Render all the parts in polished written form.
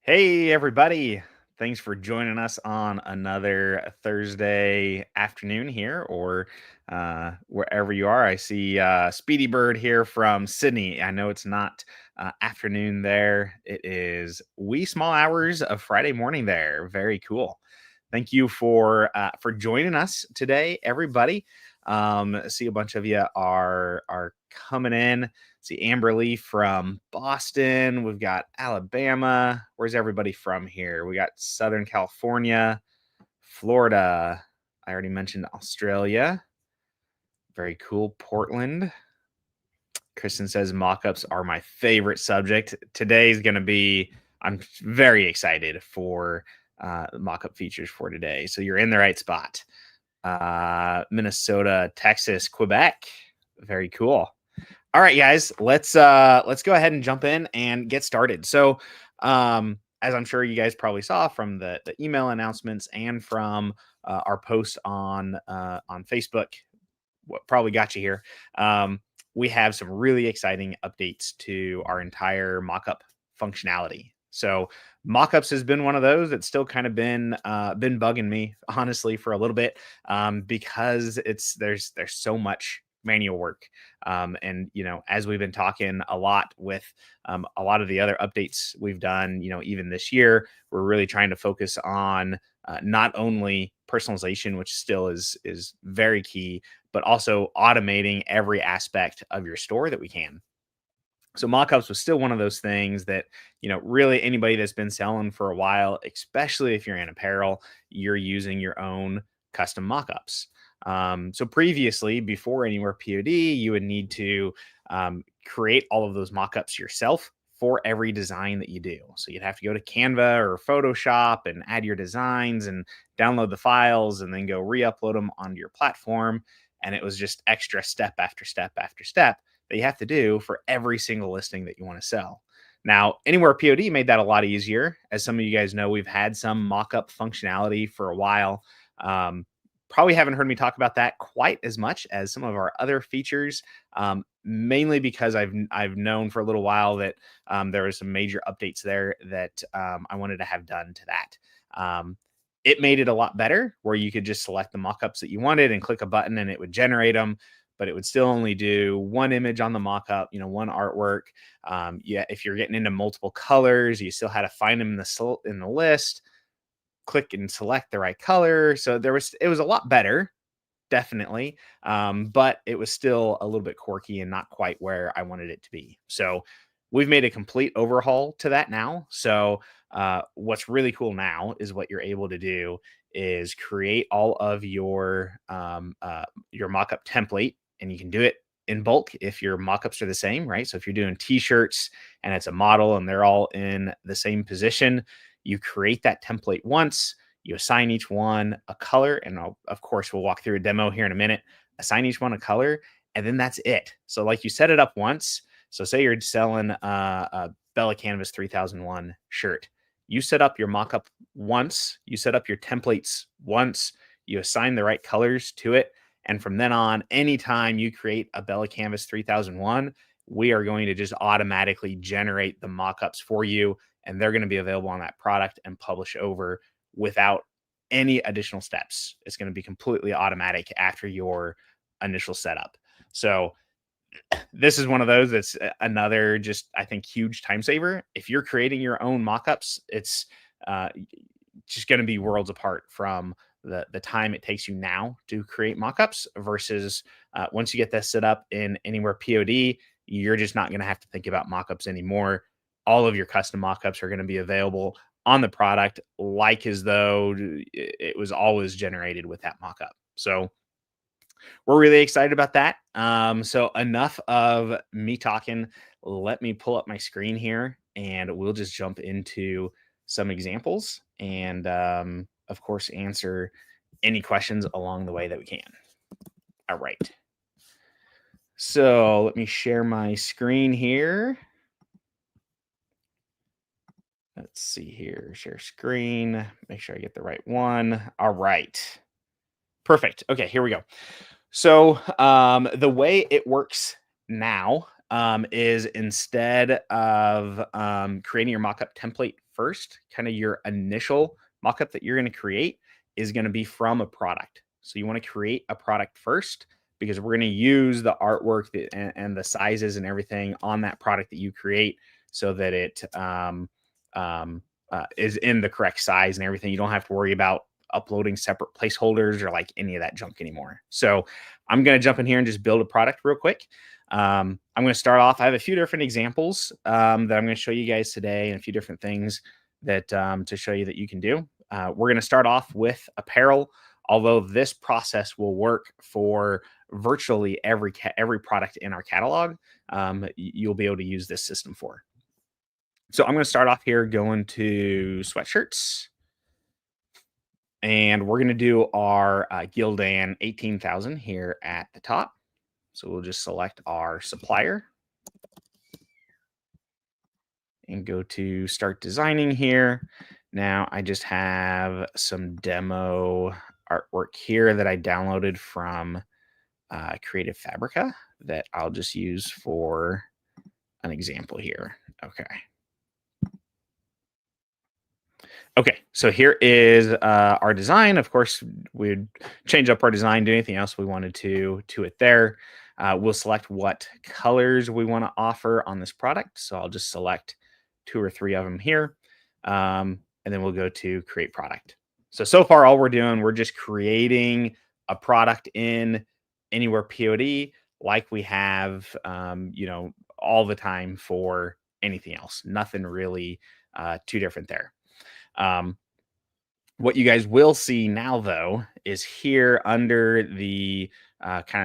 Hey, everybody. Thanks for joining us on another Thursday afternoon here or wherever you are. I see Speedy Bird here from Sydney. I know it's not afternoon there. It is wee small hours of Friday morning there. Very cool. Thank you for joining us today, everybody. See a bunch of you are coming in. See Amberly from Boston. We've got Alabama. Where's everybody from here? We got Southern California, Florida. I already mentioned Australia. Very cool. Portland. Kristen says mock-ups are my favorite subject. Today's going to be, I'm very excited for mock-up features for today. So you're in the right spot. Minnesota, Texas, Quebec. Very cool. All right, guys, let's go ahead and jump in and get started. So, as I'm sure you guys probably saw from the email announcements and from our post on Facebook, what probably got you here. We have some really exciting updates to our entire mockup functionality. So, mockups has been one of those that's still kind of been bugging me, honestly, for a little bit, because there's so much manual work. And as we've been talking a lot with a lot of the other updates we've done, even this year, we're really trying to focus on not only personalization, which still is very key, but also automating every aspect of your store that we can. So mockups was still one of those things that, really anybody that's been selling for a while, especially if you're in apparel, you're using your own custom mockups. So previously, before Anywhere POD, you would need to create all of those mockups yourself for every design that you do. So you'd have to go to Canva or Photoshop and add your designs and download the files and then go re-upload them onto your platform. And it was just extra step after step after step that you have to do for every single listing that you want to sell. Now, Anywhere POD made that a lot easier. As some of you guys know, we've had some mock-up functionality for a while. Probably haven't heard me talk about that quite as much as some of our other features, mainly because I've known for a little while that there were some major updates there that I wanted to have done to that. It made it a lot better where you could just select the mockups that you wanted and click a button and it would generate them, but it would still only do one image on the mockup, one artwork. If you're getting into multiple colors, you still had to find them in the list, click and select the right color. So it was a lot better, definitely. But it was still a little bit quirky and not quite where I wanted it to be. So we've made a complete overhaul to that now. So what's really cool now is what you're able to do is create all of your mockup template, and you can do it in bulk if your mockups are the same, right? So if you're doing t-shirts and it's a model and they're all in the same position, you create that template once, you assign each one a color, and of course, we'll walk through a demo here in a minute, assign each one a color, and then that's it. So like you set it up once. So say you're selling a Bella Canvas 3001 shirt. You set up your mockup once, you set up your templates once, you assign the right colors to it. And from then on, anytime you create a Bella Canvas 3001, we are going to just automatically generate the mockups for you, and they're going to be available on that product and publish over without any additional steps. It's going to be completely automatic after your initial setup. So this is one of those that's another just, I think, huge time saver. If you're creating your own mockups, it's just going to be worlds apart from the time it takes you now to create mockups versus once you get this set up in Anywhere POD, you're just not going to have to think about mockups anymore. All of your custom mockups are going to be available on the product, like as though it was always generated with that mockup. So we're really excited about that. So enough of me talking. Let me pull up my screen here and we'll just jump into some examples and, of course, answer any questions along the way that we can. All right. So let me share my screen here. Let's see here. Share screen. Make sure I get the right one. All right. Perfect. Okay, here we go. So the way it works now is instead of creating your mockup template first, kind of your initial mockup that you're going to create is going to be from a product. So you want to create a product first because we're going to use the artwork and the sizes and everything on that product that you create so that it is in the correct size and everything. You don't have to worry about uploading separate placeholders or like any of that junk anymore. So I'm going to jump in here and just build a product real quick. I'm going to start off. I have a few different examples that I'm going to show you guys today and a few different things that to show you that you can do. We're going to start off with apparel, although this process will work for virtually every product in our catalog. You'll be able to use this system for. So I'm going to start off here going to sweatshirts. And we're going to do our Gildan 18,000 here at the top. So we'll just select our supplier and go to start designing here. Now I just have some demo artwork here that I downloaded from Creative Fabrica that I'll just use for an example here. Okay, so here is our design. Of course, we'd change up our design, do anything else we wanted to it there. We'll select what colors we want to offer on this product. So I'll just select 2 or 3 of them here. And then we'll go to create product. So far, all we're doing, we're just creating a product in AnywherePOD like we have, all the time for anything else. Nothing really too different there. What you guys will see now, though, is here under the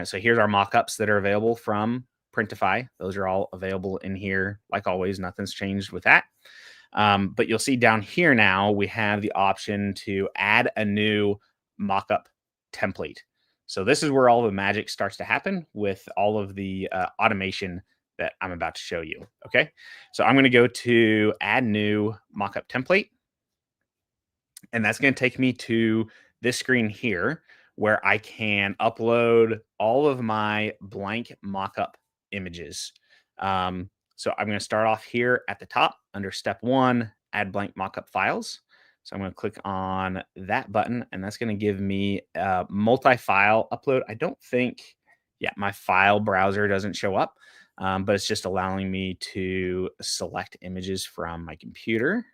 so here's our mockups that are available from Printify. Those are all available in here. Like always, nothing's changed with that. But you'll see down here now, we have the option to add a new mockup template. So this is where all the magic starts to happen with all of the automation that I'm about to show you. Okay, so I'm going to go to add new mockup template. And that's going to take me to this screen here where I can upload all of my blank mockup images. So I'm going to start off here at the top under step 1, add blank mockup files. So I'm going to click on that button, and that's going to give me a multi-file upload. I don't think, my file browser doesn't show up, but it's just allowing me to select images from my computer.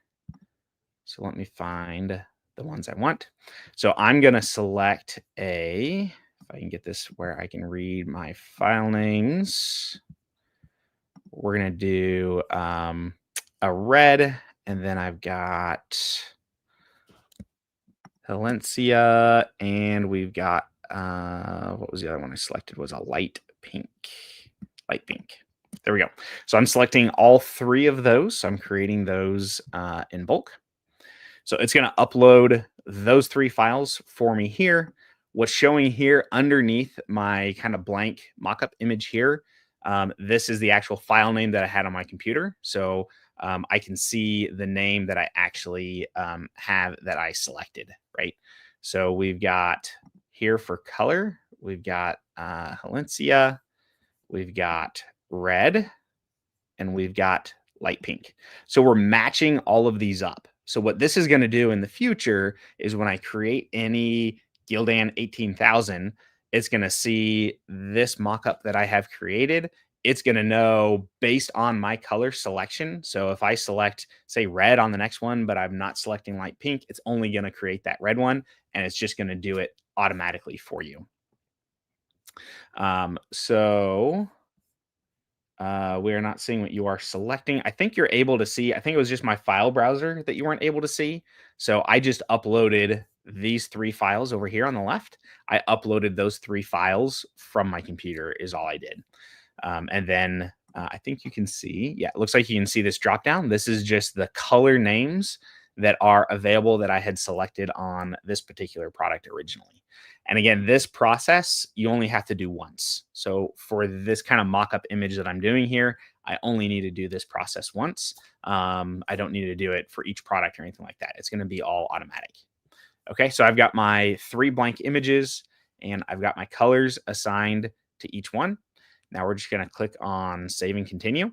So let me find the ones I want. So I'm going to select if I can get this where I can read my file names. We're going to do a red, and then I've got Valencia, and we've got, what was the other one I selected? Was a light pink. There we go. So I'm selecting all 3 of those. So I'm creating those in bulk. So it's going to upload those 3 files for me here. What's showing here underneath my kind of blank mockup image here, this is the actual file name that I had on my computer. So I can see the name that I actually have that I selected, right? So we've got here for color, we've got Valencia, we've got red, and we've got light pink. So we're matching all of these up. So what this is going to do in the future is when I create any Gildan 18,000, it's going to see this mockup that I have created. It's going to know based on my color selection. So if I select, say, red on the next one, but I'm not selecting light pink, it's only going to create that red one, and it's just going to do it automatically for you. We are not seeing what you are selecting. I think you're able to see. I think it was just my file browser that you weren't able to see. So I just uploaded these 3 files over here on the left. I uploaded those 3 files from my computer is all I did. And then I think you can see, it looks like you can see this drop down. This is just the color names that are available that I had selected on this particular product originally. And again, this process, you only have to do once. So for this kind of mock-up image that I'm doing here, I only need to do this process once. I don't need to do it for each product or anything like that. It's going to be all automatic. Okay, so I've got my 3 blank images, and I've got my colors assigned to each one. Now we're just going to click on save and continue.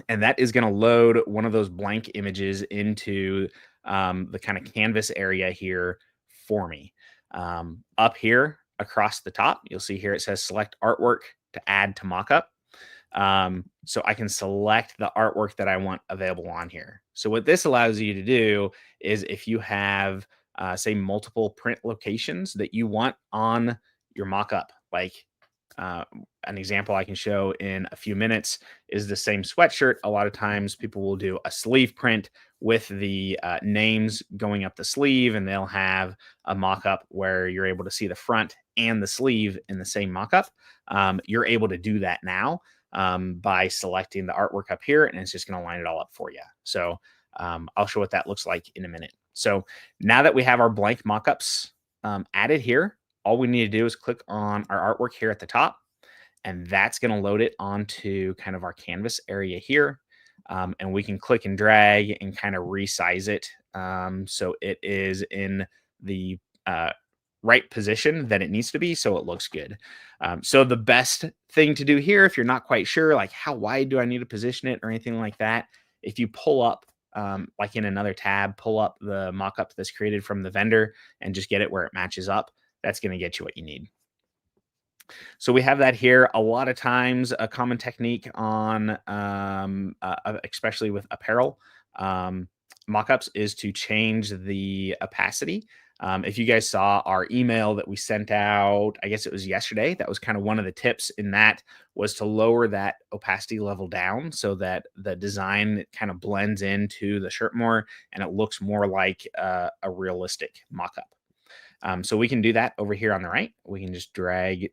And that is going to load one of those blank images into the kind of canvas area here for me. Up here across the top, you'll see here it says select artwork to add to mockup. So I can select the artwork that I want available on here. So what this allows you to do is if you have, say, multiple print locations that you want on your mockup, like an example I can show in a few minutes is the same sweatshirt. A lot of times people will do a sleeve print with the names going up the sleeve, and they'll have a mock-up where you're able to see the front and the sleeve in the same mock-up. You're able to do that now by selecting the artwork up here, and it's just going to line it all up for you. So I'll show what that looks like in a minute. So now that we have our blank mockups added here, all we need to do is click on our artwork here at the top, and that's going to load it onto kind of our canvas area here. And we can click and drag and kind of resize it so it is in the right position that it needs to be so it looks good. So the best thing to do here, if you're not quite sure, like how wide do I need to position it or anything like that, if you pull up, like in another tab, pull up the mock-up that's created from the vendor and just get it where it matches up, that's going to get you what you need. So we have that here. A lot of times a common technique on, especially with apparel mockups, is to change the opacity. If you guys saw our email that we sent out, I guess it was yesterday, that was kind of one of the tips in that was to lower that opacity level down so that the design kind of blends into the shirt more and it looks more like a realistic mockup. So we can do that over here on the right. We can just drag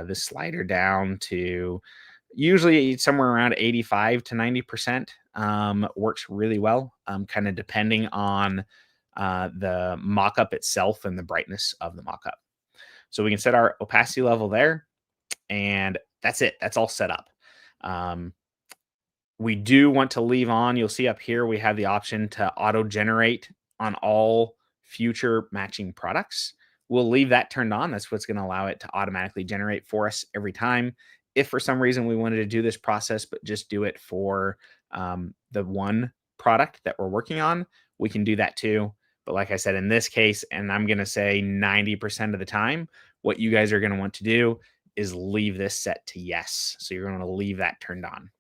this slider down to usually somewhere around 85 to 90%. Works really well, kind of depending on the mockup itself and the brightness of the mockup. So we can set our opacity level there, and that's it. That's all set up. We do want to leave on, you'll see up here, we have the option to auto generate on all future matching products. We'll leave that turned on. That's what's going to allow it to automatically generate for us every time. If for some reason we wanted to do this process, but just do it for the one product that we're working on, we can do that too. But like I said, in this case, and I'm going to say 90% of the time, what you guys are going to want to do is leave this set to yes. So you're going to leave that turned on.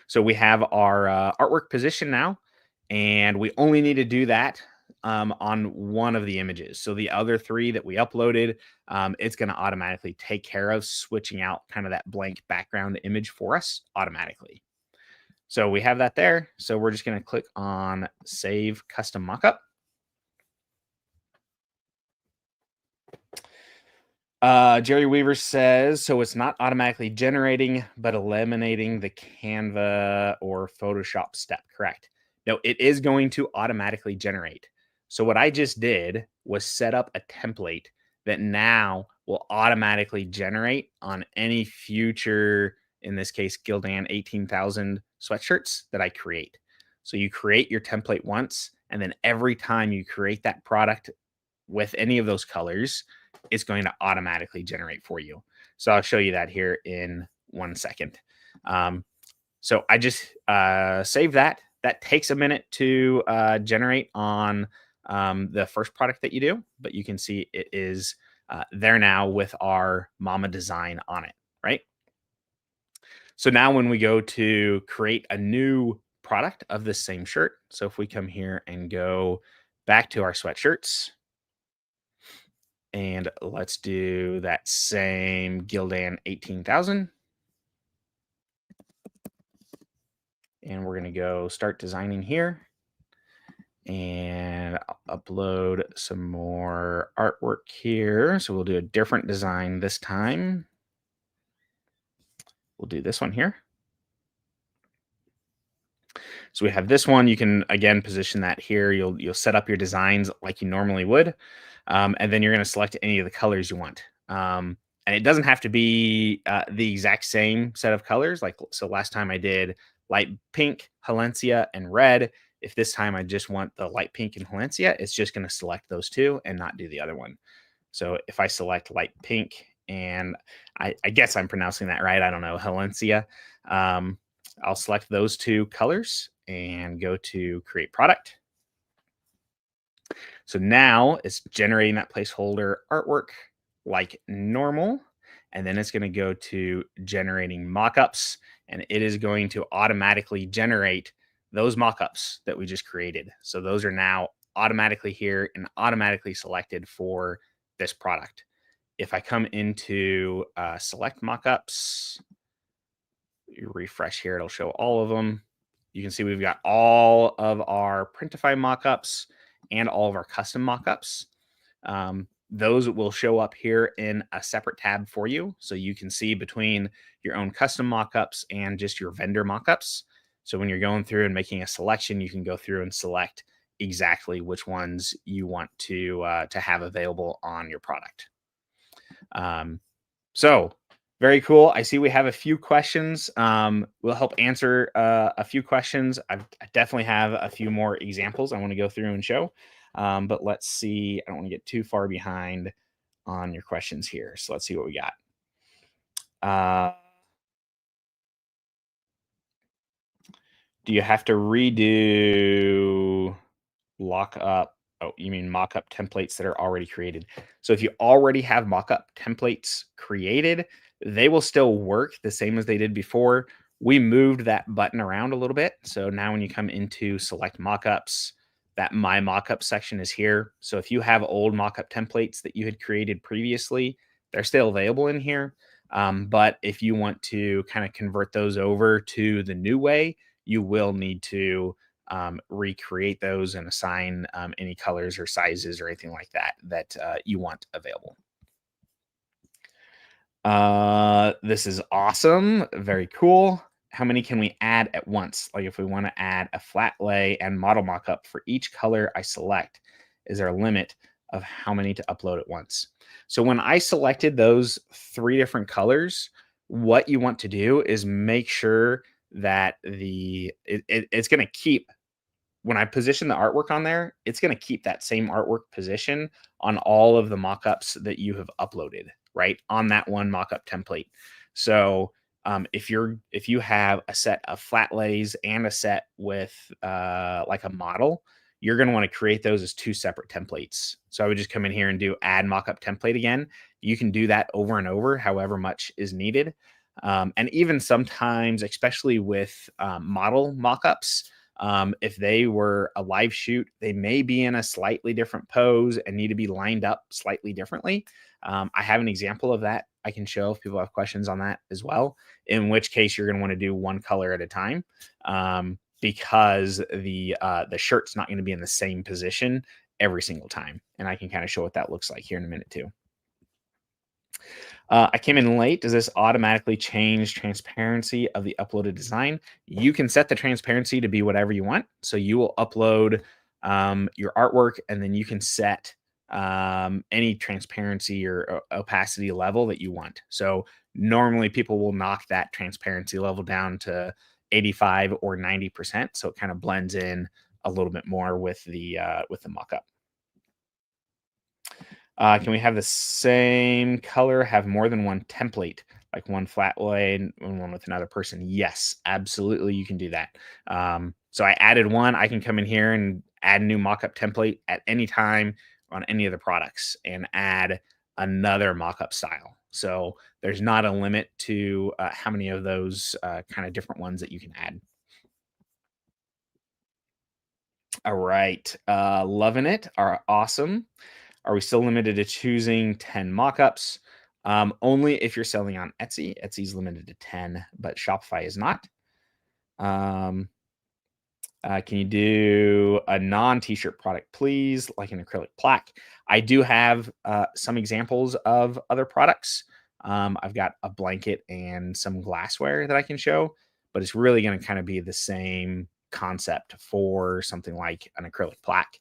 So we have our artwork position now, and we only need to do that on one of the images. So the other three that we uploaded, it's going to automatically take care of switching out kind of that blank background image for us automatically. So we have that there. So we're just going to click on Save Custom Mockup. Jerry Weaver says, so it's not automatically generating, but eliminating the Canva or Photoshop step, correct? No, it is going to automatically generate. So what I just did was set up a template that now will automatically generate on any future, in this case, Gildan 18,000 sweatshirts that I create. So you create your template once, and then every time you create that product with any of those colors, it's going to automatically generate for you. So I'll show you that here in 1 second. So I just saved that. That takes a minute to generate on the first product that you do, but you can see it is there now with our mama design on it, right? So now when we go to create a new product of the same shirt, so if we come here and go back to our sweatshirts, and let's do that same Gildan 18,000. And we're going to go start designing here. And I'll upload some more artwork here. So we'll do a different design this time. We'll do this one here. So we have this one. You can, again, position that here. You'll set up your designs like you normally would. And then you're going to select any of the colors you want. And it doesn't have to be the exact same set of colors. Like, so last time I did light pink, Halencia, and red. If this time I just want the light pink and Halencia, it's just going to select those two and not do the other one. So if I select light pink and I guess I'm pronouncing that right. I don't know, Helencia. I'll select those two colors and go to create product. So now it's generating that placeholder artwork like normal. And then it's going to go to generating mockups, and it is going to automatically generate those mockups that we just created. So those are now automatically here and automatically selected for this product. If I come into select mockups, you refresh here, it'll show all of them. You can see we've got all of our Printify mockups and all of our custom mockups. Those will show up here in a separate tab for you. So you can see between your own custom mockups and just your vendor mockups. So when you're going through and making a selection, you can go through and select exactly which ones you want to have available on your product. So very cool. I see we have a few questions. We'll help answer a few questions. I definitely have a few more examples I want to go through and show. But let's see. I don't want to get too far behind on your questions here. So let's see what we got. Do you have to redo lockup? Oh, you mean mockup templates that are already created. So if you already have mockup templates created, they will still work the same as they did before. We moved that button around a little bit. So now when you come into select mockups, that my mockup section is here. So if you have old mockup templates that you had created previously, they're still available in here. But if you want to kind of convert those over to the new way, you will need to recreate those and assign any colors or sizes or anything like that you want available. This is awesome. Very cool. How many can we add at once? Like if we want to add a flat lay and model mockup for each color I select, is there a limit of how many to upload at once? So when I selected those 3 different colors, what you want to do is make sure that it's going to keep, when I position the artwork on there, it's going to keep that same artwork position on all of the mockups that you have uploaded, right? On that one mockup template. So if you have a set of flat lays and a set with like a model, you're going to want to create those as 2 separate templates. So I would just come in here and do add mockup template again. You can do that over and over, however much is needed. And even sometimes, especially with model mockups, if they were a live shoot, they may be in a slightly different pose and need to be lined up slightly differently. I have an example of that I can show if people have questions on that as well, in which case you're going to want to do one color at a time, because the shirt's not going to be in the same position every single time. And I can kind of show what that looks like here in a minute too. I came in late. Does this automatically change transparency of the uploaded design? You can set the transparency to be whatever you want. So you will upload your artwork, and then you can set any transparency or opacity level that you want. So normally people will knock that transparency level down to 85 or 90%. So it kind of blends in a little bit more with the mockup. Can we have the same color have more than one template, like one flat lay and one with another person? Yes, absolutely. You can do that. So I added one. I can come in here and add a new mockup template at any time on any of the products and add another mockup style. So there's not a limit to how many of those kind of different ones that you can add. All right. Loving it. Awesome. Are we still limited to choosing 10 mockups? Only if you're selling on Etsy. Etsy's limited to 10, but Shopify is not. Can you do a non-t-shirt product, please, like an acrylic plaque? I do have some examples of other products. I've got a blanket and some glassware that I can show, but it's really going to kind of be the same concept for something like an acrylic plaque.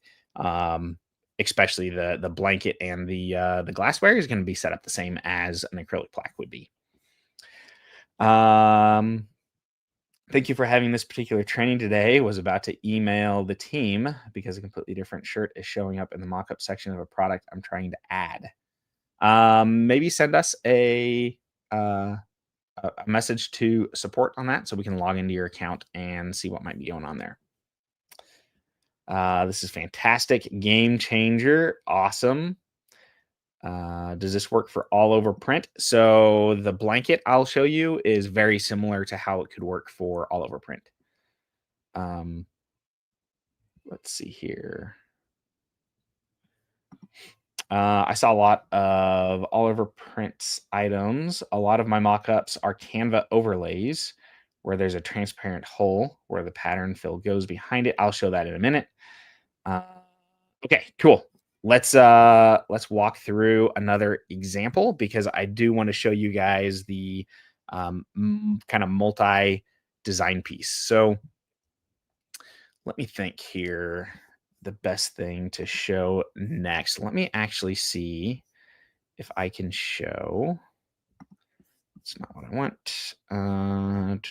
Especially the blanket and the glassware is going to be set up the same as an acrylic plaque would be. Thank you for having this particular training today. Was about to email the team because a completely different shirt is showing up in the mockup section of a product I'm trying to add. maybe send us a message to support on that so we can log into your account and see what might be going on there. This is fantastic. Game changer. Awesome. Does this work for all over print? So the blanket I'll show you is very similar to how it could work for all over print. Let's see here. I saw a lot of all over print items. A lot of my mock-ups are Canva overlays where there's a transparent hole where the pattern fill goes behind it. I'll show that in a minute. Okay, cool. Let's walk through another example because I do want to show you guys the kind of multi design piece. So let me think here. The best thing to show next. Let me actually see if I can show. It's not what I want. Let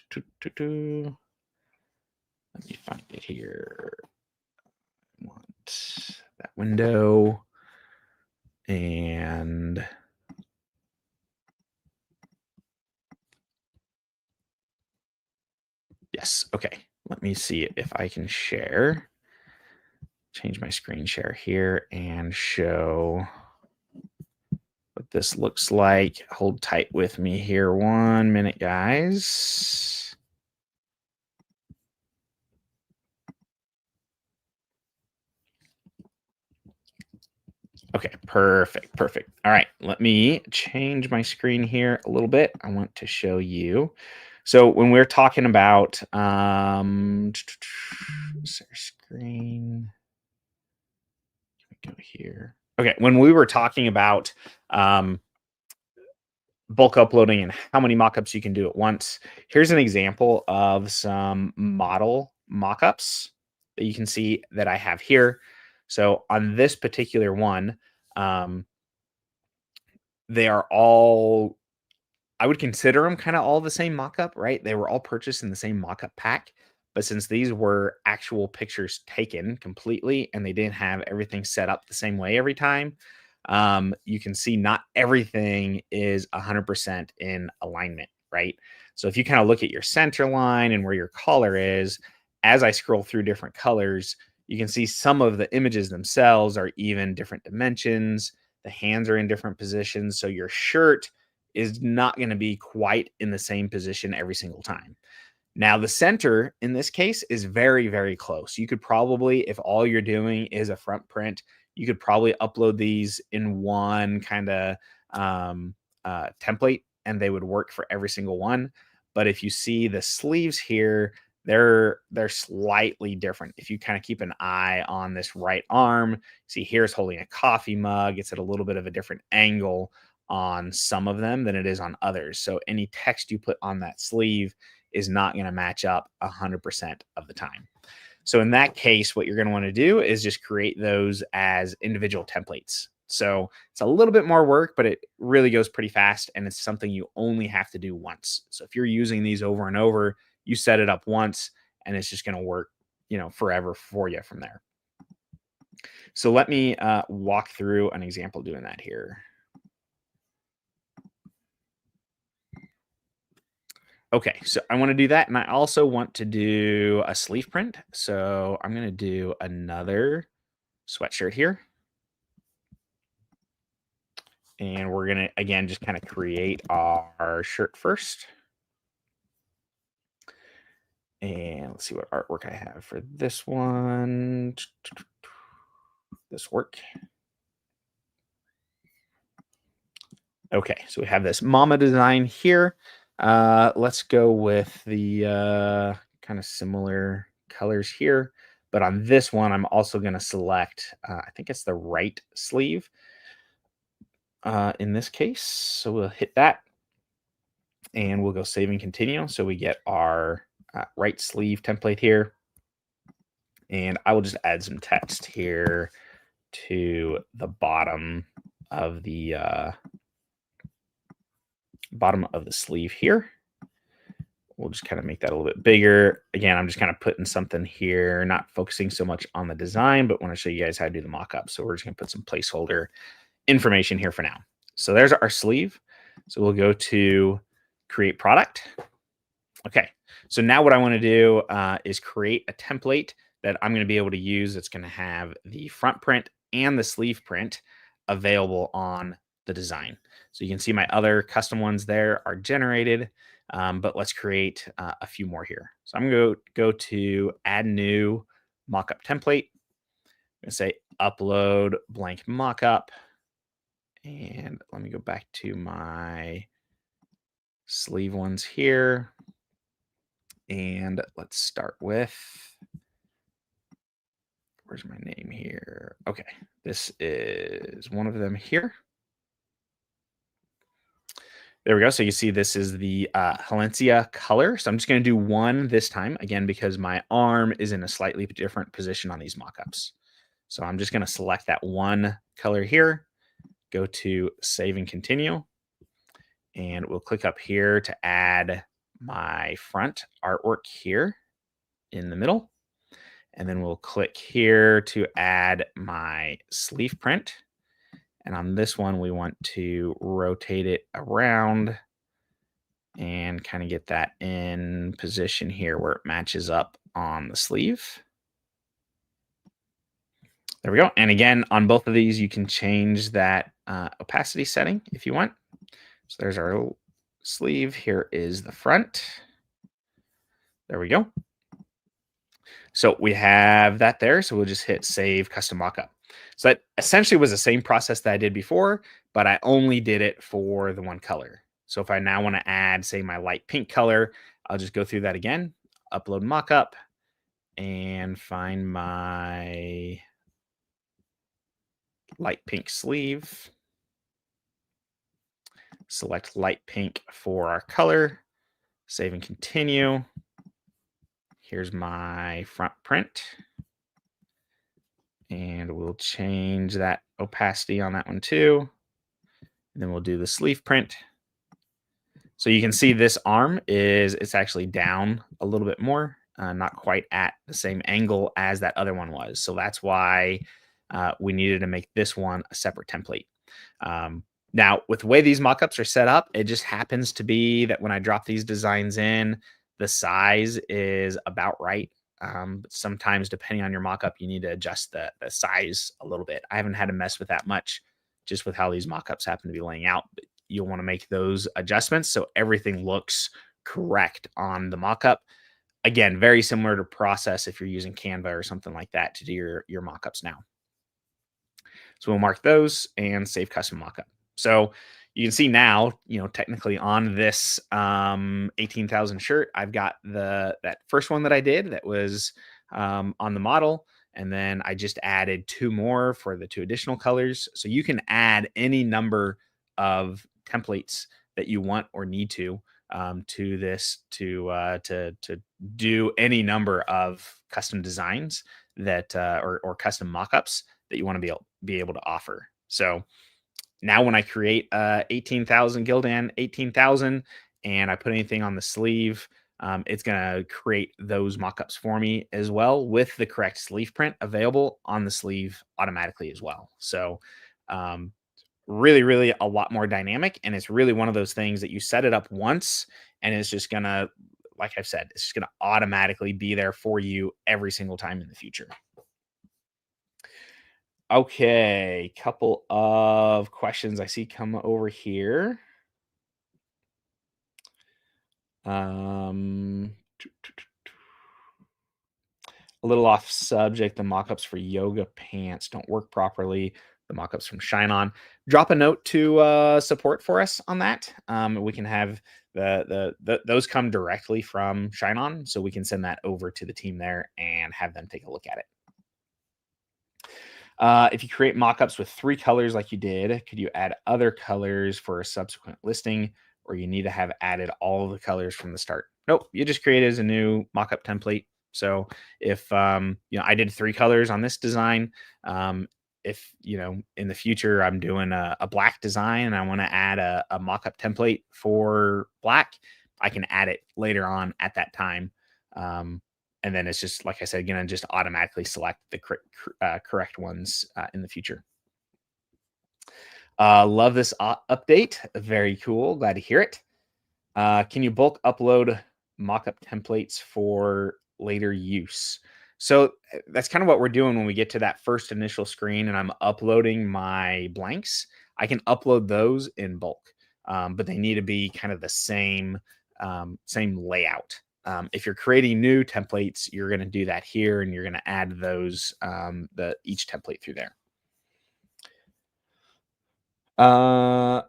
me find it here. I want that window. And yes, okay. Let me see if I can share. Change my screen share here and show what this looks like. Hold tight with me here 1 minute, guys. Okay, perfect. All right, let me change my screen here a little bit. I want to show you. So when we're talking about screen, go here. Okay, when we were talking about bulk uploading and how many mockups you can do at once, here's an example of some model mockups that you can see that I have here. So on this particular one, they are all, I would consider them kind of all the same mockup, right? They were all purchased in the same mockup pack. But since these were actual pictures taken completely and they didn't have everything set up the same way every time, you can see not everything is 100% in alignment, right? So if you kind of look at your center line and where your color is, as I scroll through different colors, you can see some of the images themselves are even different dimensions. The hands are in different positions. So your shirt is not going to be quite in the same position every single time. Now, the center in this case is very, very close. You could probably, if all you're doing is a front print, you could probably upload these in one kind of template and they would work for every single one. But if you see the sleeves here, they're slightly different. If you kind of keep an eye on this right arm, see here's holding a coffee mug. It's at a little bit of a different angle on some of them than it is on others. So any text you put on that sleeve is not going to match up 100% of the time. So in that case, what you're going to want to do is just create those as individual templates. So it's a little bit more work, but it really goes pretty fast and it's something you only have to do once. So if you're using these over and over, you set it up once and it's just going to work, forever for you from there. So let me walk through an example doing that here. Okay, so I want to do that. And I also want to do a sleeve print. So I'm going to do another sweatshirt here. And we're going to, again, just kind of create our shirt first. And let's see what artwork I have for this one. This work. Okay, so we have this mama design here. Let's go with the kind of similar colors here. But on this one, I'm also going to select, I think it's the right sleeve in this case. So we'll hit that and we'll go save and continue. So we get our right sleeve template here. And I will just add some text here to the bottom of the sleeve here. We'll just kind of make that a little bit bigger. Again, I'm just kind of putting something here, not focusing so much on the design, but want to show you guys how to do the mock-up. So we're just going to put some placeholder information here for now. So there's our sleeve. So we'll go to create product. Okay, so now what I want to do is create a template that I'm going to be able to use. It's going to have the front print and the sleeve print available on the design. So you can see my other custom ones there are generated, but let's create a few more here. So I'm going to go to add new mockup template. I'm going to say upload blank mockup. And let me go back to my sleeve ones here. And let's start with, where's my name here? Okay, this is one of them here. There we go. So you see this is the Halencia color. So I'm just going to do one this time, again, because my arm is in a slightly different position on these mockups. So I'm just going to select that one color here, go to save and continue, and we'll click up here to add my front artwork here in the middle. And then we'll click here to add my sleeve print. And on this one, we want to rotate it around and kind of get that in position here where it matches up on the sleeve. There we go. And again, on both of these, you can change that opacity setting if you want. So there's our sleeve. Here is the front. There we go. So we have that there. So we'll just hit save custom mockup. So that essentially was the same process that I did before, but I only did it for the one color. So if I now want to add, say, my light pink color, I'll just go through that again, upload mockup, and find my light pink sleeve. Select light pink for our color, save and continue. Here's my front print. And we'll change that opacity on that one too. And then we'll do the sleeve print. So you can see this arm it's actually down a little bit more, not quite at the same angle as that other one was. So that's why we needed to make this one a separate template. Now, with the way these mockups are set up, it just happens to be that when I drop these designs in, the size is about right. Sometimes, depending on your mockup, you need to adjust the size a little bit. I haven't had to mess with that much, just with how these mockups happen to be laying out. But you'll want to make those adjustments so everything looks correct on the mockup. Again, very similar to process if you're using Canva or something like that to do your mockups now. So we'll mark those and save custom mockup. So you can see now, technically on this 18,000 shirt, I've got that first one that I did that was on the model. And then I just added two more for the two additional colors. So you can add any number of templates that you want or need to this to do any number of custom designs that or custom mockups that you want to be able to offer. So now when I create 18,000 Gildan 18,000 and I put anything on the sleeve, it's going to create those mockups for me as well with the correct sleeve print available on the sleeve automatically as well. So really, really a lot more dynamic. And it's really one of those things that you set it up once and it's just going to, like I've said, it's just going to automatically be there for you every single time in the future. Okay, couple of questions I see come over here. A little off subject, the mockups for yoga pants don't work properly. The mockups from Shine On. Drop a note to support for us on that. We can have those come directly from Shine On, so we can send that over to the team there and have them take a look at it. If you create mockups with 3 colors like you did, could you add other colors for a subsequent listing, or you need to have added all the colors from the start? Nope, you just create it as a new mockup template. So if I did 3 colors on this design, if in the future I'm doing a black design and I want to add a mockup template for black, I can add it later on at that time. And then it's just, like I said, going to just automatically select the correct ones in the future. Love this update. Very cool. Glad to hear it. Can you bulk upload mockup templates for later use? So that's kind of what we're doing when we get to that first initial screen and I'm uploading my blanks. I can upload those in bulk, but they need to be kind of the same layout. If you're creating new templates, you're going to do that here, and you're going to add those each template through there.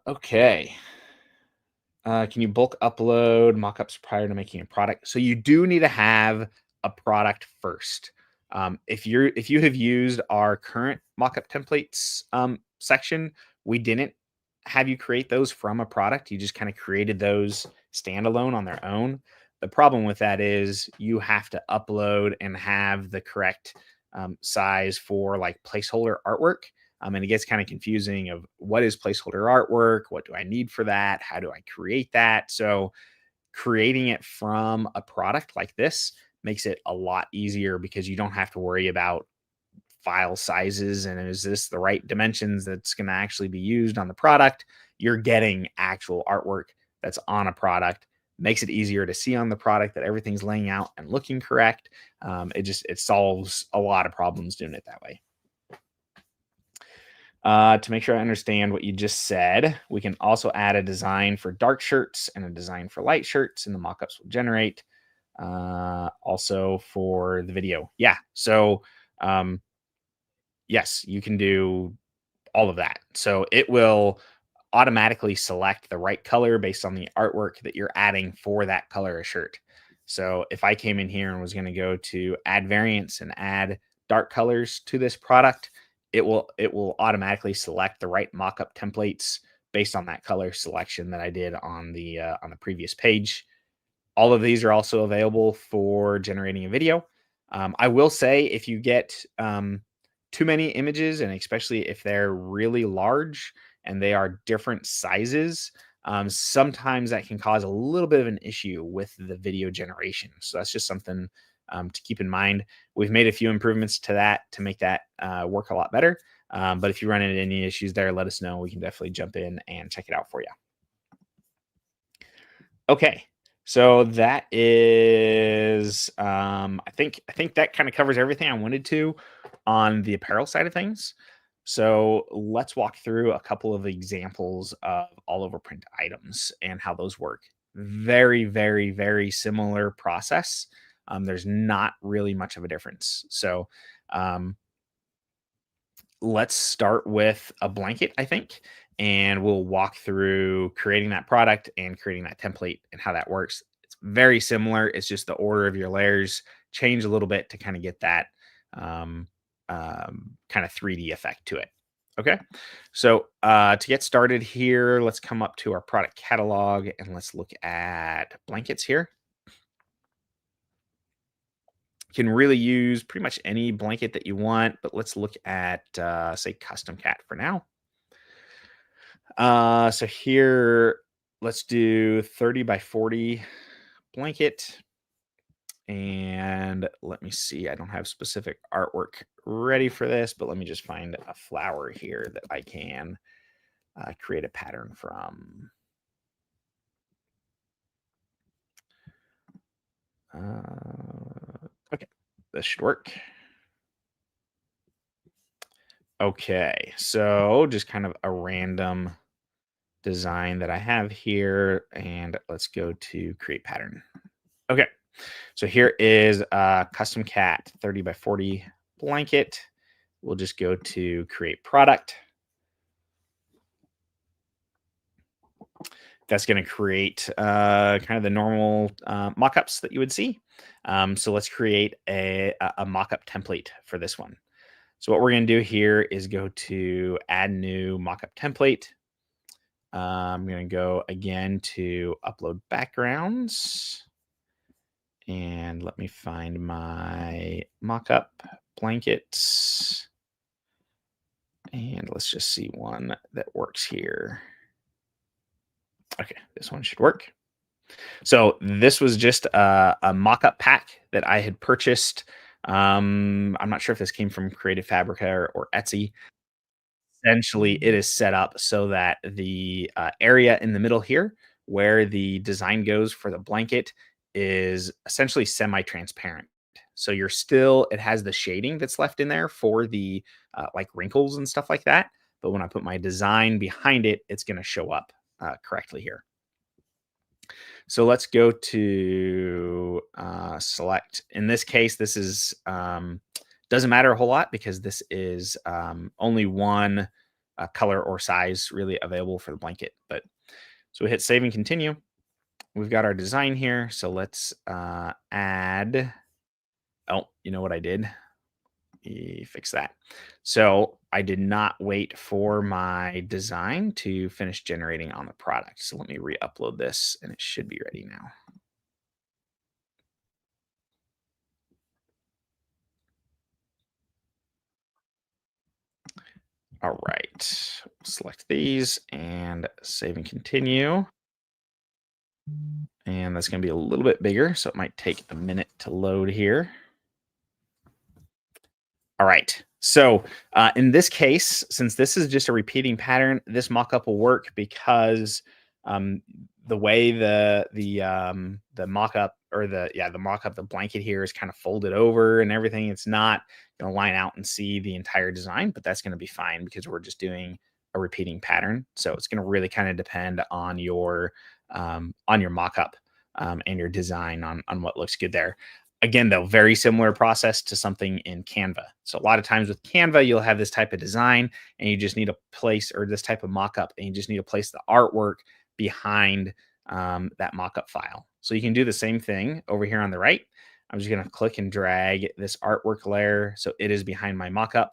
Okay. Can you bulk upload mockups prior to making a product? So you do need to have a product first. If you have used our current mockup templates section, we didn't have you create those from a product. You just kind of created those standalone on their own. The problem with that is you have to upload and have the correct size for like placeholder artwork. And it gets kind of confusing of what is placeholder artwork? What do I need for that? How do I create that? So creating it from a product like this makes it a lot easier because you don't have to worry about file sizes and is this the right dimensions that's going to actually be used on the product. You're getting actual artwork that's on a product. Makes it easier to see on the product that everything's laying out and looking correct. It solves a lot of problems doing it that way. To make sure I understand what you just said, we can also add a design for dark shirts and a design for light shirts, and the mockups will generate. Also for the video. Yeah. So, yes, you can do all of that. So it will automatically select the right color based on the artwork that you're adding for that color of shirt. So if I came in here and was going to go to add variants and add dark colors to this product, it will automatically select the right mockup templates based on that color selection that I did on the previous page. All of these are also available for generating a video. I will say if you get too many images, and especially if they're really large and they are different sizes, sometimes that can cause a little bit of an issue with the video generation. So that's just something to keep in mind. We've made a few improvements to that to make that work a lot better. But if you run into any issues there, let us know. We can definitely jump in and check it out for you. Okay. So that is, I think that kind of covers everything I wanted to on the apparel side of things. So let's walk through a couple of examples of all over print items and how those work. Very, very, very similar process. There's not really much of a difference. So let's start with a blanket, I think, and we'll walk through creating that product and creating that template and how that works. It's very similar. It's just the order of your layers change a little bit to kind of get that kind of 3D effect to it. Okay. So to get started here, let's come up to our product catalog and let's look at blankets here. You can really use pretty much any blanket that you want, but let's look at, say, custom cat for now. So here, let's do 30 by 40 blanket. And let me see, I don't have specific artwork ready for this, but let me just find a flower here that I can create a pattern from. Okay, this should work. Okay, so just kind of a random design that I have here, and let's go to create pattern. Okay, so here is a custom cat 30 by 40 blanket. We'll just go to create product. That's going to create kind of the normal mockups that you would see. So let's create a mockup template for this one. So what we're going to do here is go to add new mockup template. I'm going to go again to upload backgrounds. And let me find my mockup blankets. And let's just see one that works here. Okay, this one should work. So this was just a mockup pack that I had purchased. I'm not sure if this came from Creative Fabrica or Etsy. essentially it is set up so that the area in the middle here where the design goes for the blanket is essentially semi-transparent. So you're still it has the shading that's left in there for the like wrinkles and stuff like that. But when I put my design behind it, it's going to show up correctly here. So let's go to select. In this case, this is doesn't matter a whole lot because this is only one color or size really available for the blanket. But so we hit save and continue. We've got our design here. So let's add. Oh, you know what I did? Fix that. So I did not wait for my design to finish generating on the product. So let me re-upload this and it should be ready now. All right, select these and save and continue. And that's going to be a little bit bigger, so it might take a minute to load here. All right. So in this case, since this is just a repeating pattern, this mockup will work because um, the way the mockup or the mockup, the blanket here is kind of folded over and everything. It's not going to line out and see the entire design, but that's going to be fine because we're just doing a repeating pattern. So it's going to really kind of depend on your mockup and your design on what looks good there. Again, though, very similar process to something in Canva. So a lot of times with Canva, you'll have this type of design and you just need a place or this type of mockup and you just need to place the artwork behind that mockup file. So you can do the same thing over here on the right. I'm just going to click and drag this artwork layer. So it is behind my mockup.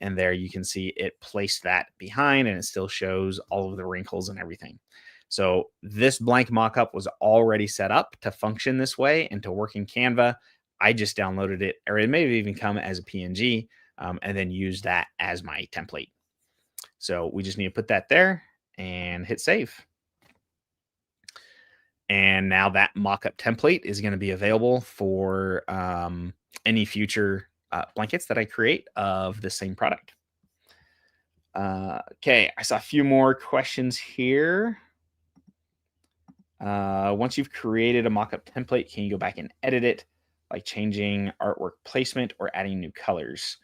And there you can see it placed that behind and it still shows all of the wrinkles and everything. So this blank mockup was already set up to function this way and to work in Canva. I just downloaded it, or it may have even come as a PNG, and then use that as my template. So we just need to put that there and hit save. And now that mockup template is going to be available for any future blankets that I create of the same product. Okay, I saw a few more questions here. Once you've created a mockup template, can you go back and edit it, like changing artwork placement or adding new colors?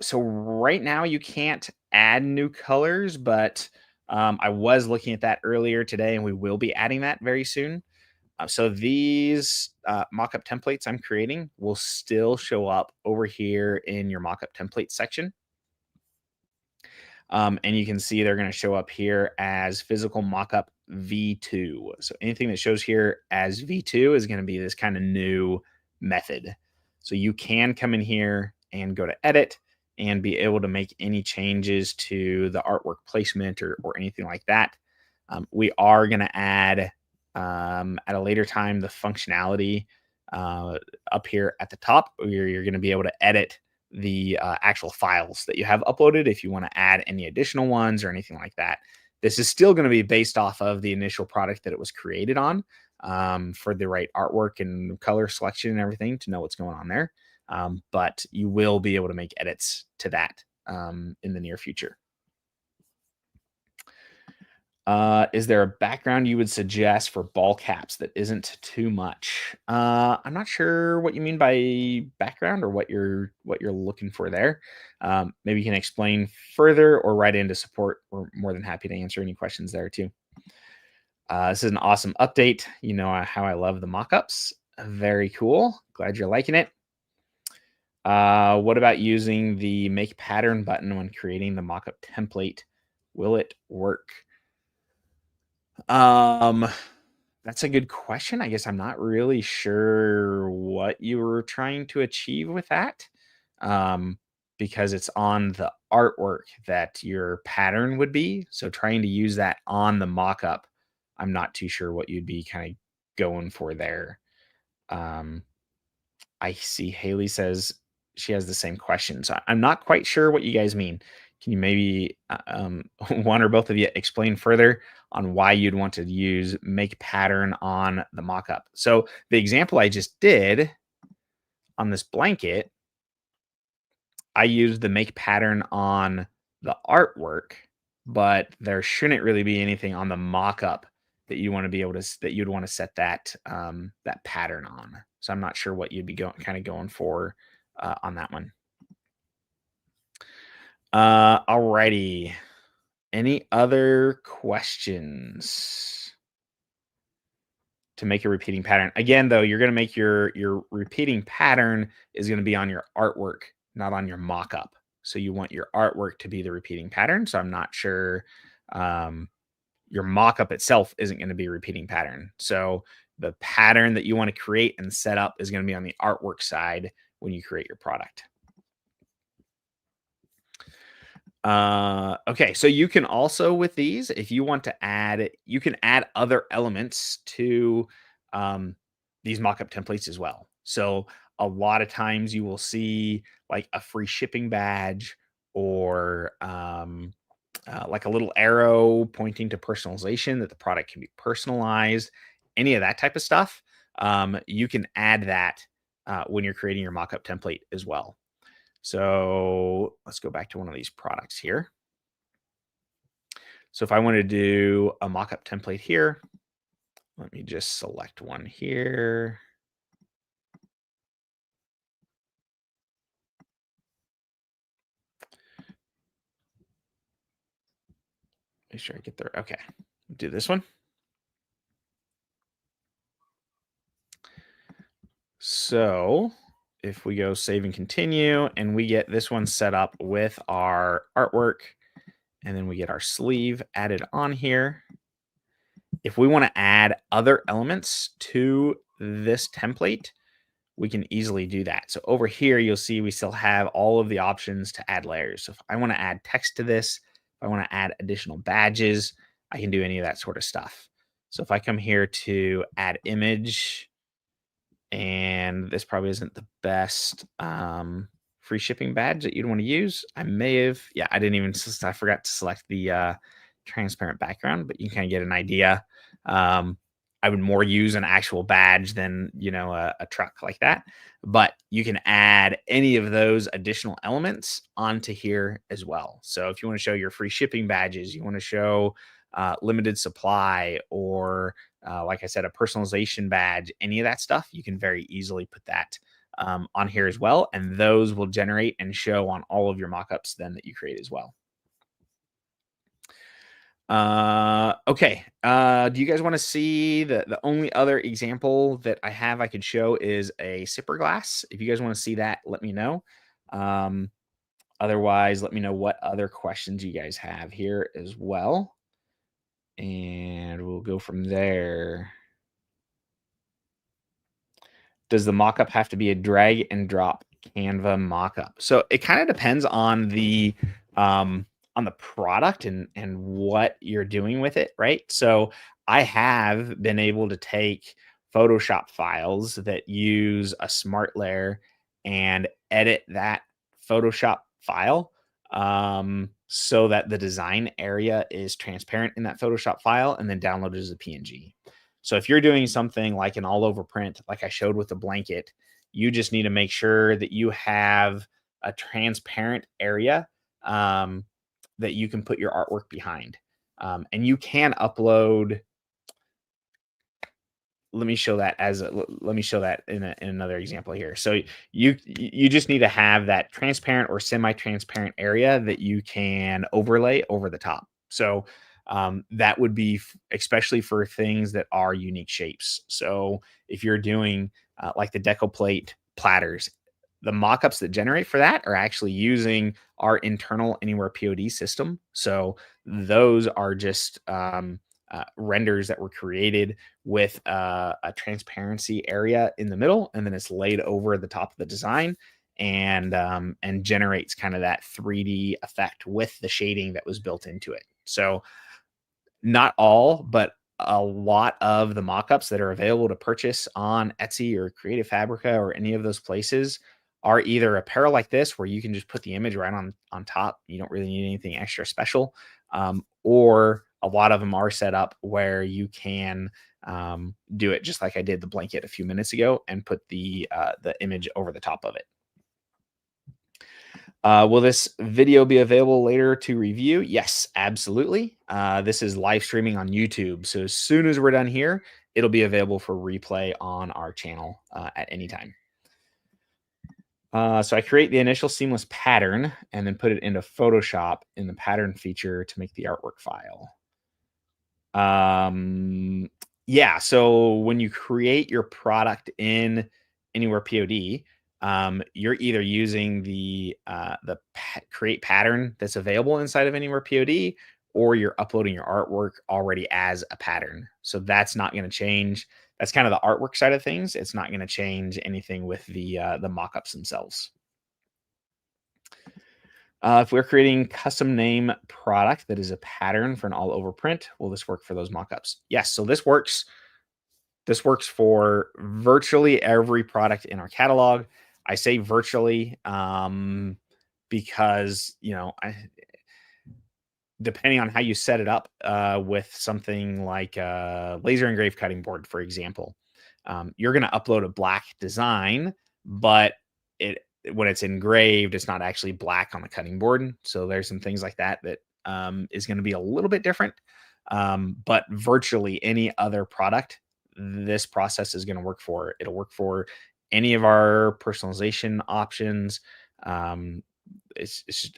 So right now you can't add new colors, but I was looking at that earlier today, and we will be adding that very soon. So these mockup templates I'm creating will still show up over here in your mockup template section. And you can see they're going to show up here as physical mockup V2. So anything that shows here as V2 is going to be this kind of new method. So you can come in here and go to edit and be able to make any changes to the artwork placement or anything like that. We are going to add at a later time the functionality up here at the top where you're going to be able to edit the actual files that you have uploaded if you want to add any additional ones or anything like that. This is still going to be based off of the initial product that it was created on for the right artwork and color selection and everything to know what's going on there. But you will be able to make edits to that in the near future. Is there a background you would suggest for ball caps that isn't too much? I'm not sure what you mean by background or what you're looking for there. Maybe you can explain further or write into support. We're more than happy to answer any questions there too. This is an awesome update. You know how I love the mockups. Very cool. Glad you're liking it. What about using the make pattern button when creating the mockup template? Will it work? That's a good question. I guess I'm not really sure what you were trying to achieve with that. Because it's on the artwork that your pattern would be. So trying to use that on the mockup, I'm not too sure what you'd be kind of going for there. I see Haley says she has the same question. So I'm not quite sure what you guys mean. Can you maybe one or both of you explain further on why you'd want to use make pattern on the mockup? So the example I just did on this blanket, I used the make pattern on the artwork, but there shouldn't really be anything on the mock-up that you want to be able to that you'd want to set that that pattern on. So I'm not sure what you'd be going for on that one. Alrighty. Any other questions to make a repeating pattern? Again, though, you're going to make your repeating pattern is going to be on your artwork, not on your mock-up. So you want your artwork to be the repeating pattern. So I'm not sure your mock-up itself isn't going to be a repeating pattern. So the pattern that you want to create and set up is going to be on the artwork side when you create your product. Okay, so you can also, with these, if you want to add, you can add other elements to these mockup templates as well. So a lot of times you will see like a free shipping badge or like a little arrow pointing to personalization, that the product can be personalized, any of that type of stuff. You can add that when you're creating your mockup template as well. So let's go back to one of these products here. So if I want to do a mockup template here, let me just select one here. Make sure I get there. Okay, do this one. So if we go save and continue and we get this one set up with our artwork, and then we get our sleeve added on here. If we want to add other elements to this template, we can easily do that. So over here, you'll see we still have all of the options to add layers. So if I want to add text to this, if I want to add additional badges, I can do any of that sort of stuff. So if I come here to add image, and this probably isn't the best free shipping badge that you'd want to use. I may have, yeah, I forgot to select the transparent background, but you can kind of get an idea. I would more use an actual badge than, a truck like that. But you can add any of those additional elements onto here as well. So if you want to show your free shipping badges, you want to show limited supply, or like I said, a personalization badge, any of that stuff, you can very easily put that on here as well. And those will generate and show on all of your mockups then that you create as well. Okay. Do you guys want to see the only other example that I have I could show is a sipper glass? If you guys want to see that, let me know. Otherwise, let me know what other questions you guys have here as well. And we'll go from there. Does the mockup have to be a drag and drop Canva mockup? So it kind of depends on the product and what you're doing with it, right? So I have been able to take Photoshop files that use a smart layer and edit that Photoshop file so that the design area is transparent in that Photoshop file, and then download it as a PNG. So if you're doing something like an all over print, like I showed with the blanket, you just need to make sure that you have a transparent area that you can put your artwork behind. And you can upload. Let me show that in another example here. So you just need to have that transparent or semi-transparent area that you can overlay over the top. So that would be especially for things that are unique shapes. So if you're doing like the deco plate platters, the mockups that generate for that are actually using our internal AnywherePOD system. So those are just renders that were created with a transparency area in the middle, and then it's laid over the top of the design and generates kind of that 3D effect with the shading that was built into it. So not all, but a lot of the mockups that are available to purchase on Etsy or Creative Fabrica or any of those places are either apparel like this, where you can just put the image right on top. You don't really need anything extra special. Or a lot of them are set up where you can do it just like I did the blanket a few minutes ago and put the image over the top of it. Will this video be available later to review? Yes, absolutely. This is live streaming on YouTube. So as soon as we're done here, it'll be available for replay on our channel at any time. So I create the initial seamless pattern and then put it into Photoshop in the pattern feature to make the artwork file. Yeah, so when you create your product in AnywherePOD, you're either using the create pattern that's available inside of AnywherePOD, or you're uploading your artwork already as a pattern. So that's not going to change. That's kind of the artwork side of things. It's not going to change anything with the mockups themselves. If we're creating custom name product that is a pattern for an all over print, will this work for those mockups? Yes. So this works. This works for virtually every product in our catalog. I say virtually because, depending on how you set it up with something like a laser engraved cutting board, for example, you're going to upload a black design, but it when it's engraved, it's not actually black on the cutting board. So there's some things like that is going to be a little bit different. But virtually any other product, this process is going to work for. It'll work for any of our personalization options. It's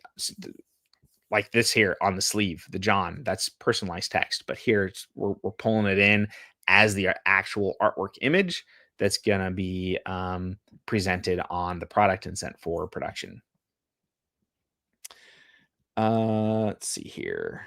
like this here on the sleeve, the John, that's personalized text. But here we're pulling it in as the actual artwork image that's going to be presented on the product and sent for production. Let's see here.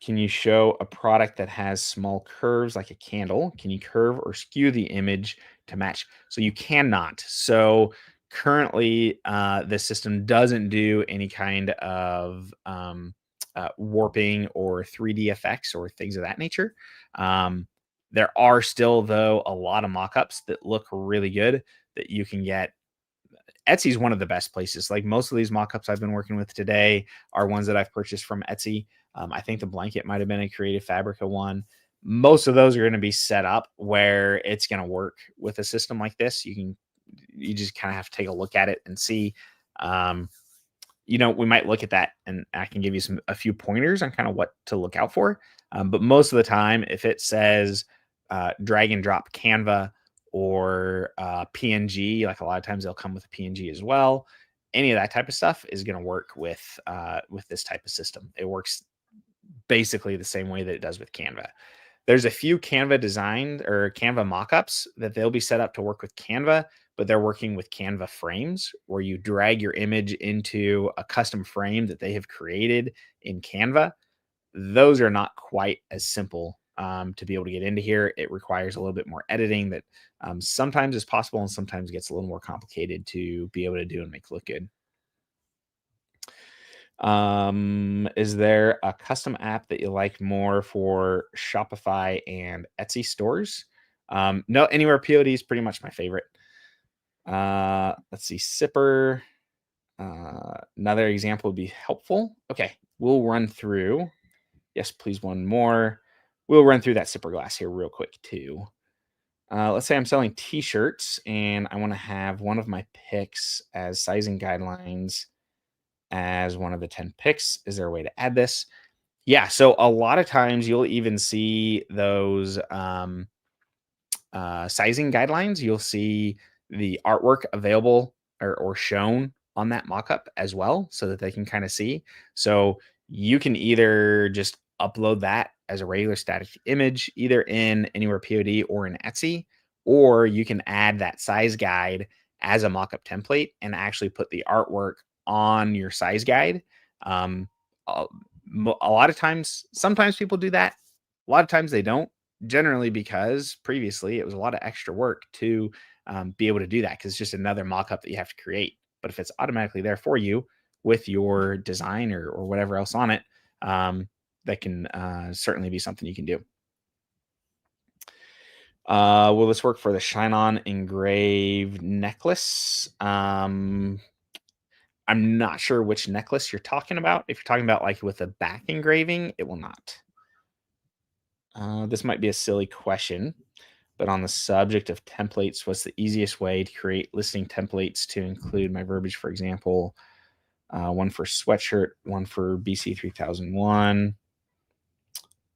Can you show a product that has small curves like a candle? Can you curve or skew the image to match? So you cannot. So currently, the system doesn't do any kind of warping or 3D effects or things of that nature. There are still, though, a lot of mockups that look really good that you can get. Etsy is one of the best places. Like most of these mockups I've been working with today are ones that I've purchased from Etsy. I think the blanket might have been a Creative Fabrica one. Most of those are going to be set up where it's going to work with a system like this. You just kind of have to take a look at it and see. We might look at that and I can give you a few pointers on kind of what to look out for. But most of the time, if it says drag and drop Canva or PNG, like a lot of times they'll come with a PNG as well. Any of that type of stuff is going to work with this type of system. It works basically the same way that it does with Canva. There's a few Canva designed or Canva mockups that they'll be set up to work with Canva, but they're working with Canva frames where you drag your image into a custom frame that they have created in Canva. Those are not quite as simple to be able to get into here. It requires a little bit more editing that sometimes is possible and sometimes gets a little more complicated to be able to do and make look good. Is there a custom app that you like more for Shopify and Etsy stores? No, AnywherePOD is pretty much my favorite. Let's see, Sipper. Another example would be helpful. Okay, we'll run through. Yes, please, one more. We'll run through that Sipper glass here real quick too. Let's say I'm selling t-shirts and I want to have one of my picks as sizing guidelines as one of the 10 picks. Is there a way to add this? Yeah, so a lot of times you'll even see those sizing guidelines. You'll see the artwork available or shown on that mockup as well so that they can kind of see. So you can either just upload that as a regular static image, either in AnywherePOD or in Etsy, or you can add that size guide as a mockup template and actually put the artwork on your size guide. A a lot of times, sometimes people do that. A lot of times they don't. Generally, because previously it was a lot of extra work to be able to do that because it's just another mockup that you have to create. But if it's automatically there for you with your design or whatever else on it, that can certainly be something you can do. Will this work for the Shine On engraved necklace? I'm not sure which necklace you're talking about. If you're talking about like with a back engraving, it will not. This might be a silly question. But on the subject of templates, what's the easiest way to create listing templates to include my verbiage, for example, one for sweatshirt, one for BC 3001,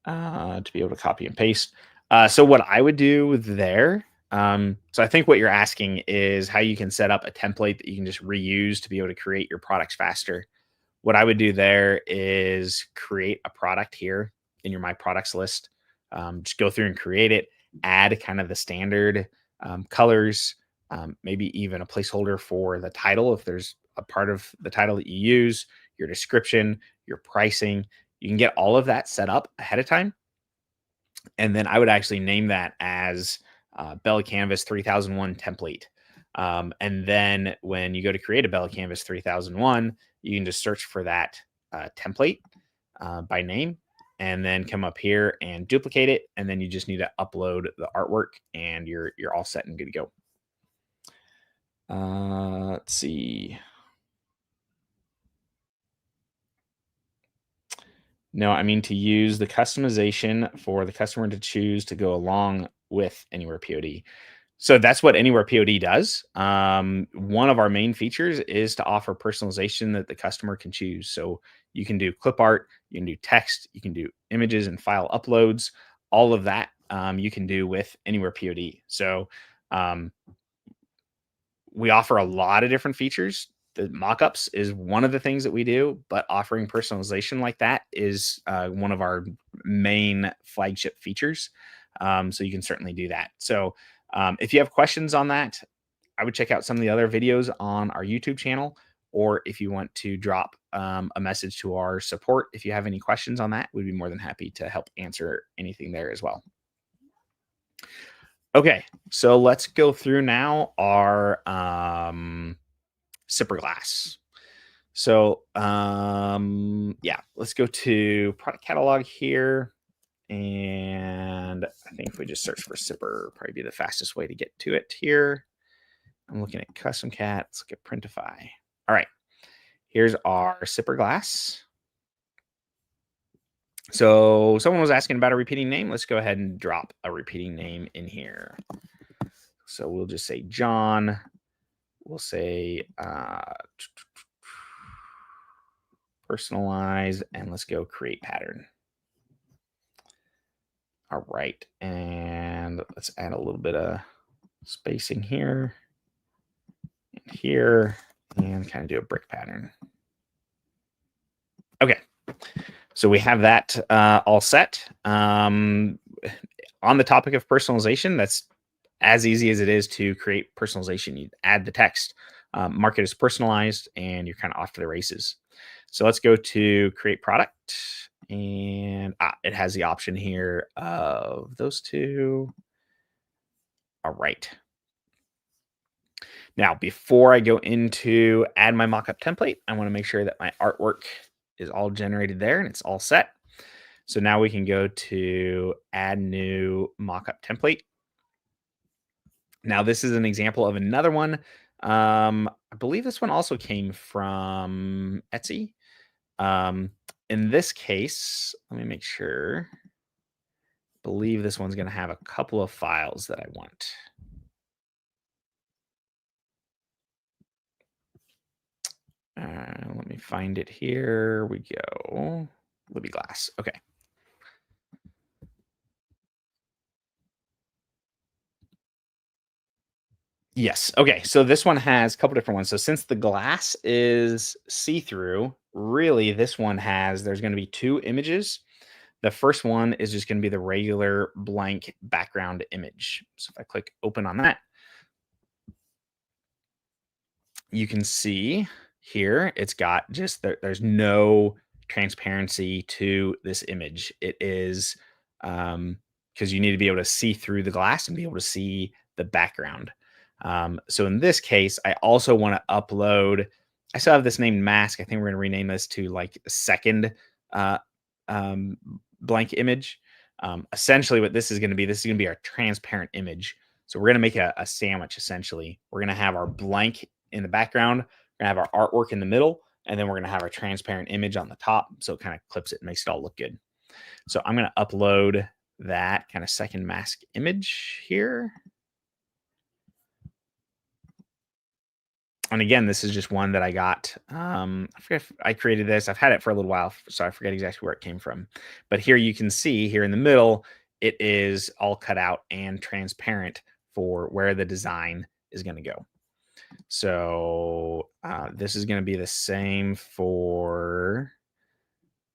to be able to copy and paste. So what I would do there, so I think what you're asking is how you can set up a template that you can just reuse to be able to create your products faster. What I would do there is create a product here in your My Products list. Just go through and create it, add kind of the standard colors, maybe even a placeholder for the title if there's a part of the title that you use, your description, your pricing. You can get all of that set up ahead of time. And then I would actually name that as Bella Canvas 3001 template. And then when you go to create a Bella Canvas 3001, you can just search for that template by name and then come up here and duplicate it. And then you just need to upload the artwork and you're all set and good to go. Let's see. No, I mean to use the customization for the customer to choose to go along with AnywherePOD. So that's what AnywherePOD does. One of our main features is to offer personalization that the customer can choose. So you can do clip art, you can do text, you can do images and file uploads. All of that you can do with AnywherePOD. So we offer a lot of different features. The mockups is one of the things that we do, but offering personalization like that is one of our main flagship features. So you can certainly do that. So if you have questions on that, I would check out some of the other videos on our YouTube channel, or if you want to drop a message to our support, if you have any questions on that, we'd be more than happy to help answer anything there as well. Okay, so let's go through now our sipper glass. So yeah, let's go to product catalog here. And I think if we just search for sipper, probably be the fastest way to get to it here. I'm looking at custom cat. Let's look at Printify. All right, here's our sipper glass. So someone was asking about a repeating name. Let's go ahead and drop a repeating name in here. So we'll just say John. We'll say personalize, and let's go create pattern. All right, and let's add a little bit of spacing here and here, and kind of do a brick pattern. Okay, so we have that all set. On the topic of personalization, that's as easy as it is to create personalization. You add the text, mark it as personalized, and you're kind of off to the races. So let's go to create product, and it has the option here of those two. All right. Now, before I go into add my mockup template, I want to make sure that my artwork is all generated there and it's all set. So now we can go to add new mockup template. Now, this is an example of another one. I believe this one also came from Etsy. In this case, let me make sure. I believe this one's going to have a couple of files that I want. Let me find it. Here we go. Libby Glass. Okay. Yes. Okay. So this one has a couple different ones. So since the glass is see-through, really this one there's going to be two images. The first one is just going to be the regular blank background image. So if I click open on that, you can see here it's got just there's no transparency to this image. It is because you need to be able to see through the glass and be able to see the background. So in this case, I also want to upload. I still have this named mask. I think we're going to rename this to like second blank image. Essentially, what this is going to be our transparent image. So we're going to make a sandwich. Essentially, we're going to have our blank in the background. We're going to have our artwork in the middle, and then we're going to have our transparent image on the top. So it kind of clips it and makes it all look good. So I'm going to upload that kind of second mask image here. And again, this is just one that I got. I forget if I created this. I've had it for a little while, so I forget exactly where it came from. But here you can see here in the middle, it is all cut out and transparent for where the design is going to go. So this is going to be the same for.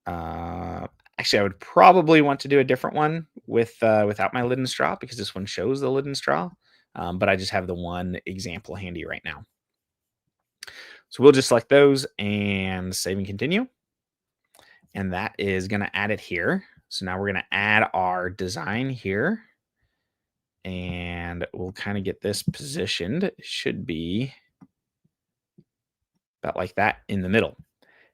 Actually, I would probably want to do a different one with without my lid and straw, because this one shows the lid and straw. But I just have the one example handy right now. So we'll just select those and save and continue. And that is going to add it here. So now we're going to add our design here. And we'll kind of get this positioned. It should be about like that in the middle.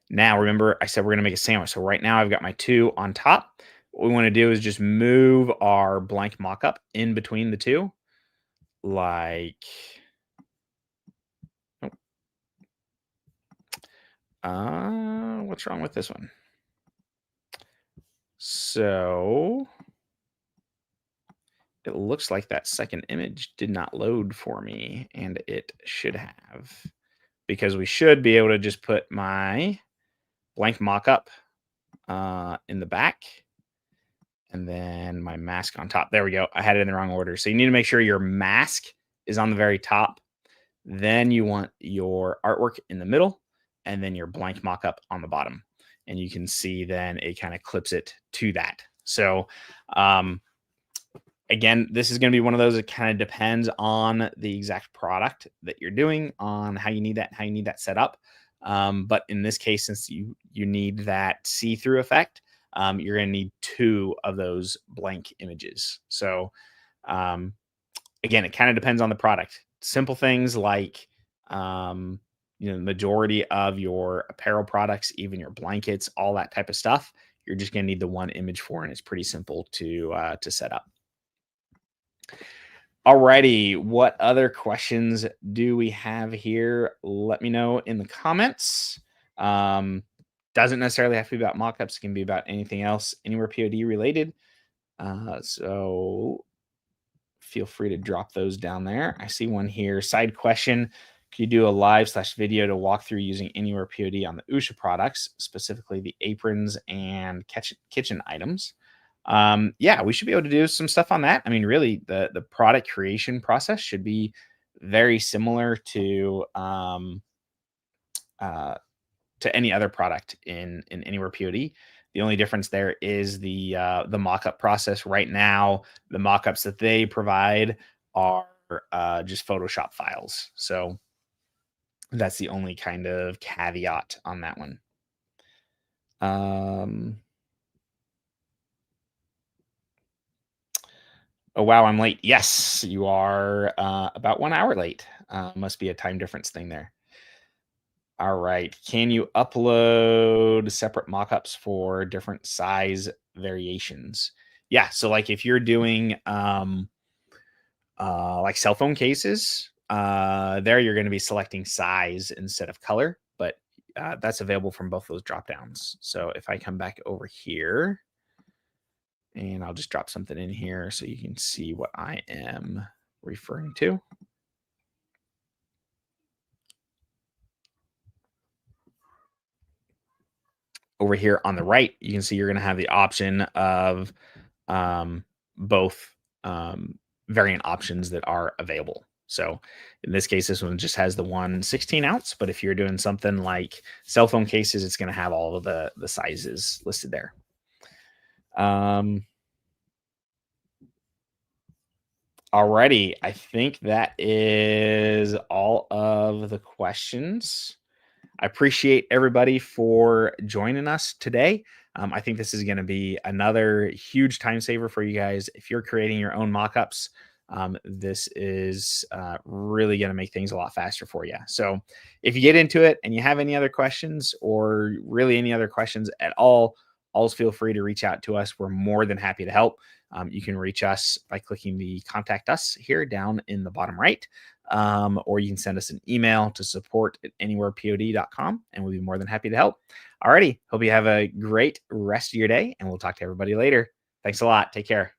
Now, remember, I said we're going to make a sandwich. So right now I've got my two on top. What we want to do is just move our blank mockup in between the two. Like, what's wrong with this one? So it looks like that second image did not load for me, and it should have, because we should be able to just put my blank mockup in the back and then my mask on top. There we go. I had it in the wrong order. So you need to make sure your mask is on the very top. Then you want your artwork in the middle, and then your blank mockup on the bottom. And you can see then it kind of clips it to that. So again, this is going to be one of those that kind of depends on the exact product that you're doing, on how you need that set up. But in this case, since you need that see-through effect, you're going to need two of those blank images. So again, it kind of depends on the product. Simple things like the majority of your apparel products, even your blankets, all that type of stuff, you're just going to need the one image for, and it's pretty simple to set up. Alrighty, what other questions do we have here? Let me know in the comments. Doesn't necessarily have to be about mockups. It can be about anything else, AnywherePOD related. So feel free to drop those down there. I see one here. Side question: could you do a live/video to walk through using AnywherePOD on the Usha products, specifically the aprons and kitchen items? Yeah, we should be able to do some stuff on that. I mean, really, the product creation process should be very similar to any other product in AnywherePOD. The only difference there is the mockup process. Right now, the mockups that they provide are just Photoshop files. So that's the only kind of caveat on that one. Oh, wow, I'm late. Yes, you are about 1 hour late. Must be a time difference thing there. All right. Can you upload separate mockups for different size variations? Yeah. So like if you're doing like cell phone cases, there you're going to be selecting size instead of color, but that's available from both those drop downs. So if I come back over here, and I'll just drop something in here so you can see what I am referring to. Over here on the right, you can see you're going to have the option of both variant options that are available. So in this case, this one just has the 1/16 ounce, but if you're doing something like cell phone cases, it's going to have all of the sizes listed there. Alrighty, I think that is all of the questions. I appreciate everybody for joining us today. I think this is going to be another huge time saver for you guys. If you're creating your own mockups, this is really going to make things a lot faster for you. So if you get into it and you have any other questions, or really any other questions at all, always feel free to reach out to us. We're more than happy to help. You can reach us by clicking the contact us here down in the bottom right. Or you can send us an email to support@anywherepod.com, and we'll be more than happy to help. Alrighty, hope you have a great rest of your day, and we'll talk to everybody later. Thanks a lot. Take care.